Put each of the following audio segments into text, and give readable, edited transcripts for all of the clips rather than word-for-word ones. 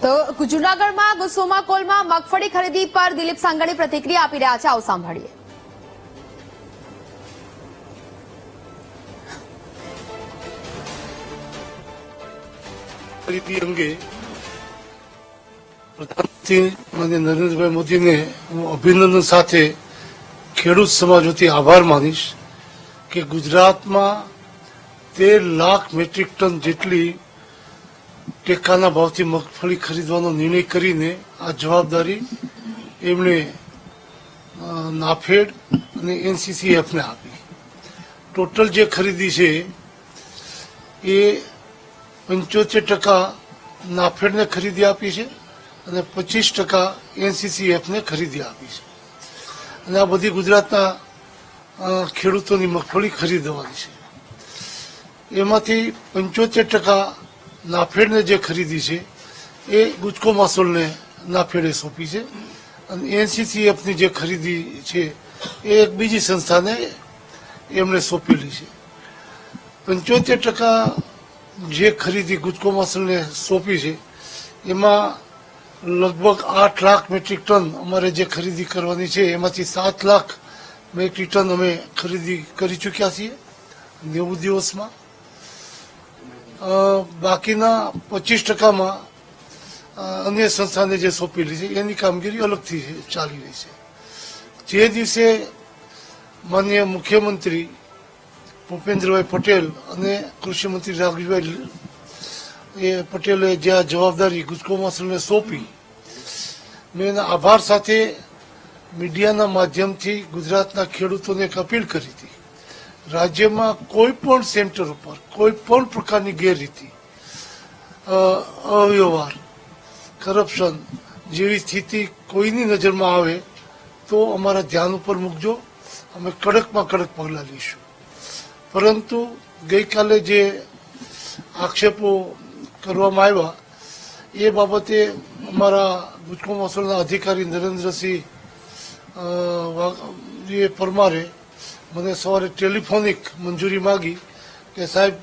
તો જૂનાગઢમાં ગુસ્સોમાં કોલમાં મગફળી ખરીદી પર દિલીપ સાંગણી પ્રતિક્રિયા આપી રહ્યા છે. આવો સાંભળીએ. ખરીદી અંગે પ્રધાનમંત્રી માનનીય નરેન્દ્રભાઈ મોદીને હું અભિનંદન સાથે ખેડૂત સમાજ વતી આભાર માનીશ કે ગુજરાતમાં 13 લાખ મેટ્રિક ટન જેટલી ટેકાના ભાવથી મગફળી ખરીદવાનો નિર્ણય કરીને આ જવાબદારી એમણે નાફેડ અને એનસીસીએફને આપી. ટોટલ જે ખરીદી છે એ 75% નાફેડને ખરીદી આપી છે અને 25% એનસીસીએફને ખરીદી આપી છે. અને આ બધી ગુજરાતના ખેડૂતોની મગફળી ખરીદવાની છે. એમાંથી 75% નાફેડને જે ખરીદી છે એ ગુજકો માસોલને નાફેડે સોંપી છે અને એનસીસીએફની જે ખરીદી છે એ એક બીજી સંસ્થાને એમણે સોંપેલી છે. 75% જે ખરીદી ગુજકો માસોલને સોંપી છે એમાં લગભગ 8 લાખ મેટ્રિક ટન અમારે જે ખરીદી કરવાની છે એમાંથી 7 લાખ મેટ્રિક ટન અમે ખરીદી કરી ચૂક્યા છીએ 90 દિવસમાં. બાકીના 25%માં અન્ય સંસ્થાને જે સોંપેલી છે એની કામગીરી અલગથી ચાલી રહી છે. જે દિવસે માનનીય મુખ્યમંત્રી ભૂપેન્દ્રભાઈ પટેલ અને કૃષિ મંત્રી રાઘવભાઈ પટેલે જે આ જવાબદારી ગુજકો માસોલને સોંપી, મેં એના આભાર સાથે મીડિયાના માધ્યમથી ગુજરાતના ખેડૂતોને એક અપીલ કરી હતી. રાજ્યમાં કોઈ પણ સેન્ટર ઉપર કોઈ પણ પ્રકારની ગેરરીતિ, અવ્યવહાર, કરપ્શન જેવી સ્થિતિ કોઈની નજરમાં આવે તો અમારા ધ્યાન ઉપર મૂકજો, અમે કડકમાં કડક પગલાં લઈશું. પરંતુ ગઈકાલે જે આક્ષેપો કરવામાં આવ્યા એ બાબતે અમારા ગુજકો માસોલના અધિકારી નરેન્દ્રસિંહ પરમારે મને સવારે ટેલિફોનિક મંજૂરી માગી કે સાહેબ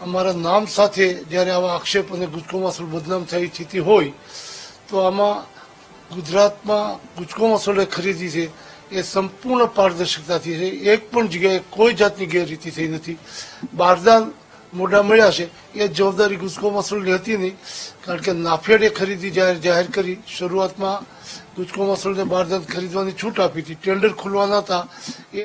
અમારા નામ સાથે જ્યારે આવા આક્ષેપ અને ગુજકો માસોલ બદનામ થઈ સ્થિતિ હોય તો આમાં ગુજરાતમાં ગુજકો માસોલે ખરીદી છે એ સંપૂર્ણ પારદર્શકતાથી છે. એક પણ જગ્યાએ કોઈ જાતની ગેરરીતિ થઈ નથી. બારદાન મોઢા મળ્યા છે એ જવાબદારી ગુજકો માસોલની હતી નહીં, કારણ કે નાફેડે ખરીદી જાહેર કરી. શરૂઆતમાં ગુજકો માસોલને બારદાન ખરીદવાની છૂટ આપી હતી, ટેન્ડર ખુલવાના હતા. એ